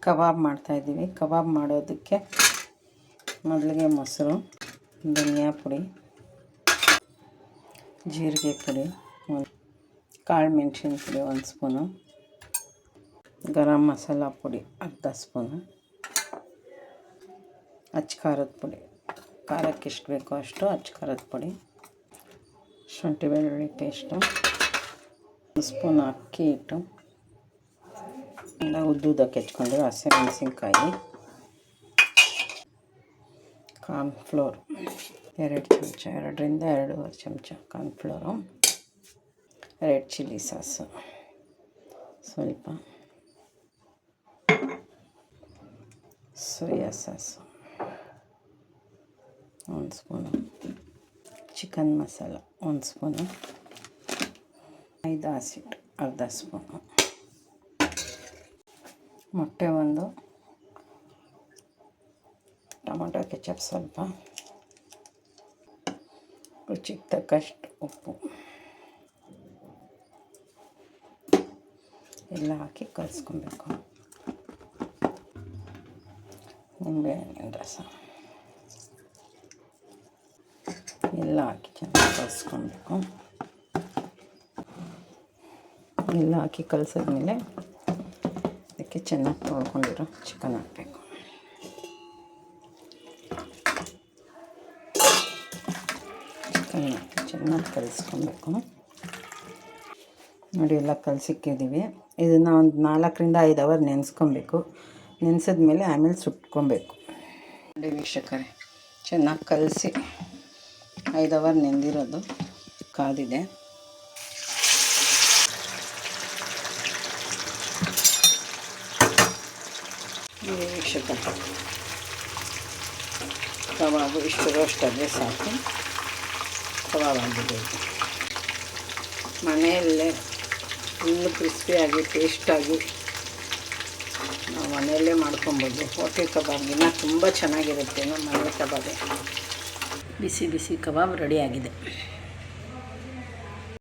ಕಬಾಬ್ ಮಾಡ್ತಾಯಿದ್ದೀವಿ. ಕಬಾಬ್ ಮಾಡೋದಕ್ಕೆ ಮೊದಲಿಗೆ ಮೊಸರು, ಧನಿಯಾ ಪುಡಿ, ಜೀರಿಗೆ ಪುಡಿ, ಕಾಳು ಮೆಣಸಿನ ಪುಡಿ 1 ಸ್ಪೂನು, ಗರಂ ಮಸಾಲ ಪುಡಿ ಅರ್ಧ ಸ್ಪೂನು, ಅಚ್ಚ ಖಾರದ ಪುಡಿ, ಖಾರಕ್ಕೆ ಎಷ್ಟು ಬೇಕೋ ಅಷ್ಟು ಅಚ್ಚ ಖಾರದ ಪುಡಿ, ಶುಂಠಿ ಬೆಳ್ಳುಳ್ಳಿ ಪೇಸ್ಟು, 1 ಸ್ಪೂನ್ ಅಕ್ಕಿ ಹಿಟ್ಟು, ಉದ್ದುದಕ್ಕೆ ಹೆಚ್ಕೊಂಡಿರೋ ಹಸಿಮೆಣಸಿನ್ಕಾಯಿ, ಕಾರ್ನ್ಫ್ಲೋರ್ 2 ಚಮಚ, 2ರಿಂದ 2.5 ಚಮಚ ಕಾರ್ನ್ಫ್ಲೋರು, ರೆಡ್ ಚಿಲ್ಲಿ ಸಾಸು ಸ್ವಲ್ಪ, soya sauce 1 spoon, chicken masala 1 spoon, maida ಹಸಿಟ್ಟು ಅರ್ಧ ಸ್ಪೂನು, ಮೊಟ್ಟೆ 1, ಟೊಮೊಟೊ ಕೆಚಪ್ ಸ್ವಲ್ಪ, ರುಚಿಗೆ ತಕ್ಕಷ್ಟು ಉಪ್ಪು ಎಲ್ಲ ಹಾಕಿ ಕಲಿಸ್ಕೊಬೇಕು. ನಿಂಬೆಹಣ್ಣಿನ ರಸ ಎಲ್ಲ ಹಾಕಿ ಚೆನ್ನಾಗಿ ಕಲಿಸ್ಕೊಬೇಕು. ಎಲ್ಲ ಹಾಕಿ ಕಲಿಸಿದ್ಮೇಲೆ ಅದಕ್ಕೆ ಚೆನ್ನಾಗಿ ತೊಳ್ಕೊಂಡಿರೋ ಚಿಕನ್ ಹಾಕಬೇಕು. ಚಿಕನ್ ಹಾಕಿ ಚೆನ್ನಾಗಿ ಕಲಿಸ್ಕೊಬೇಕು. ನೋಡಿ ಎಲ್ಲ ಕಲಸಿಕ್ಕಿದ್ದೀವಿ. ಇದನ್ನು ಒಂದು 4ರಿಂದ 5 ಅವರ್ ನೆನೆಸ್ಕೊಬೇಕು. ನೆನೆಸಿದ್ಮೇಲೆ ಆಮೇಲೆ ಸುಟ್ಕೊಬೇಕು. ನೋಡಿ ವೀಕ್ಷಕರೇ, ಚೆನ್ನಾಗಿ ಕಲಸಿ 5 ಅವರ್ ನೆಂದಿರೋದು ಕಾದಿದೆ. ವೀಕ್ಷಕ ಕಬಾಬು ಇಷ್ಟು ರೋಸ್ಟ್ ಆದರೆ ಸಾಕು. ಕಬಾಬ್ ಆಗಿದೆ. ಮನೆಯಲ್ಲೇ ಫುಲ್ಲು ಕ್ರಿಸ್ಪಿಯಾಗಿ ಟೇಸ್ಟಾಗಿ ನಾವು ಮನೆಯಲ್ಲೇ ಮಾಡ್ಕೊಬೋದು. ಹೋಟೆಲ್ ಕಬಾಬ್ಗಿನ್ನ ತುಂಬ ಚೆನ್ನಾಗಿರುತ್ತೆ ನಮ್ಮ ಮನೆ ಕಬಾಬೇ. ಬಿಸಿ ಬಿಸಿ ಕಬಾಬ್ ರೆಡಿಯಾಗಿದೆ.